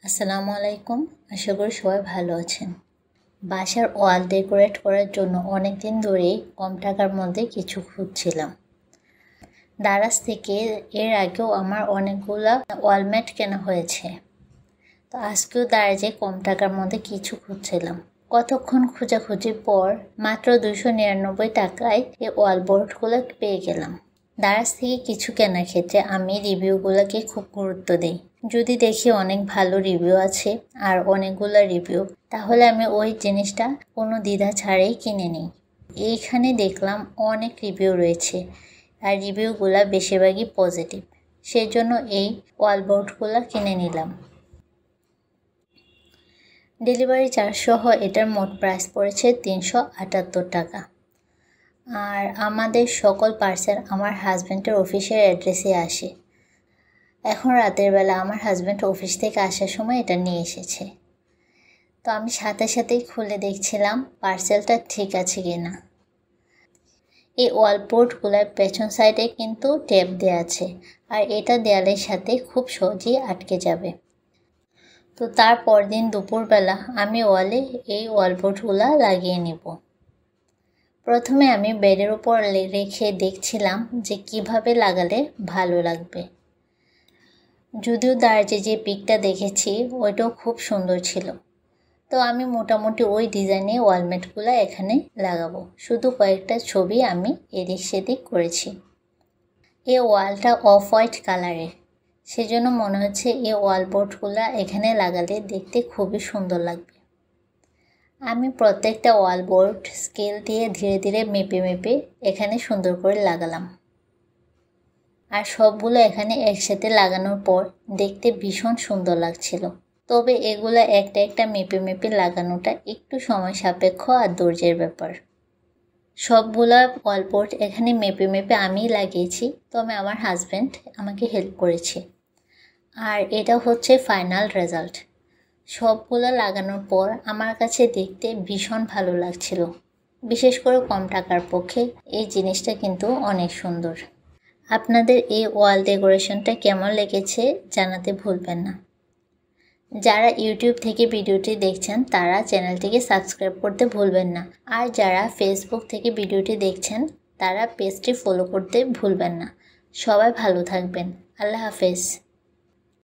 আসসালামু আলাইকুম। আশা করি সবাই ভালো আছেন। বাসার ওয়াল ডেকোরেট করার জন্য অনেক দিন ধরেই কম টাকার মধ্যে কিছু খুঁজছিলাম। দারাজ থেকে এর আগেও আমার অনেকগুলা ওয়ালম্যাট কেনা হয়েছে। তো আজকেও দারাজে কম টাকার মধ্যে কিছু খুঁজছিলাম। কতক্ষণ খোঁজাখুঁজির পর মাত্র 299 টাকায় এই ওয়ালবোর্ডগুলো পেয়ে গেলাম। দারাজ থেকে কিছু কেনার ক্ষেত্রে আমি রিভিউগুলোকে খুব গুরুত্ব দিই। যদি দেখি অনেক ভালো রিভিউ আছে আর অনেকগুলো রিভিউ, তাহলে আমি ওই জিনিসটা কোনো দ্বিধা ছাড়াই কিনে নিই। এইখানে দেখলাম অনেক রিভিউ রয়েছে আর রিভিউগুলো বেশিরভাগই পজিটিভ, সেই জন্য এই ওয়ালবোর্ডগুলো কিনে নিলাম। ডেলিভারি চার্জ সহ এটার মোট প্রাইস পড়েছে 378 টাকা। আর আমাদের সকল পার্সেল আমার হাজব্যান্ডের অফিসের অ্যাড্রেসে আসে। এখন রাতের বেলা আমার হাজব্যান্ড অফিস থেকে আসার সময় এটা নিয়ে এসেছে। তো আমি সাথে সাথেই খুলে দেখছিলাম পার্সেলটা ঠিক আছে কিনা। এই ওয়ালবোর্ডগুলোর পেছন সাইডে কিন্তু টেপ দেওয়া আছে, আর এটা দেয়ালের সাথে খুব সহজেই আটকে যাবে। তো তারপর দিন দুপুরবেলা আমি ওয়ালে এই ওয়ালবোর্ডগুলো লাগিয়ে নিব। প্রথমে আমি বেডের উপর রেখে দেখছিলাম যে কিভাবে লাগালে ভালো লাগবে। যদিও দারাজে যে পিকটা দেখেছি ওইটাও খুব সুন্দর ছিল। তো আমি মোটামুটি ওই ডিজাইনে ওয়ালমেটগুলো এখানে লাগাবো। শুধু কয়েকটা ছবি আমি এদিক সেদিক করেছি। এই ওয়ালটা অফ হোয়াইট কালারের, সেজন্য মনে হচ্ছে এই ওয়ালবোর্ডগুলো এখানে লাগালে দেখতে খুবই সুন্দর লাগবে। আমি প্রত্যেকটা ওয়ালবোর্ড স্কেল দিয়ে ধীরে ধীরে মেপে মেপে এখানে সুন্দর করে লাগালাম। আর সবগুলো এখানে একসাথে লাগানোর পর দেখতে ভীষণ সুন্দর লাগছিল। তবে এগুলো একটা একটা মেপে মেপে লাগানোটা একটু সময় সাপেক্ষ আর ধৈর্যের ব্যাপার। সবগুলা ওয়ালবোর্ড এখানে মেপে মেপে আমিই লাগিয়েছি, তবে আমার হাজব্যান্ড আমাকে হেল্প করেছে। আর এটা হচ্ছে ফাইনাল রেজাল্ট। সবগুলো লাগানোর পর আমার কাছে দেখতে ভীষণ ভালো লাগছিল। বিশেষ করে কম টাকার পক্ষে এই জিনিসটা কিন্তু অনেক সুন্দর। আপনাদের এই ওয়াল ডেকোরেশনটা কেমন লেগেছে জানাতে ভুলবেন না। যারা ইউটিউব থেকে ভিডিওটি দেখছেন তারা চ্যানেলটিকে সাবস্ক্রাইব করতে ভুলবেন না। আর যারা ফেসবুক থেকে ভিডিওটি দেখছেন তারা পেজটি ফলো করতে ভুলবেন না। সবাই ভালো থাকবেন। আল্লাহ হাফেজ।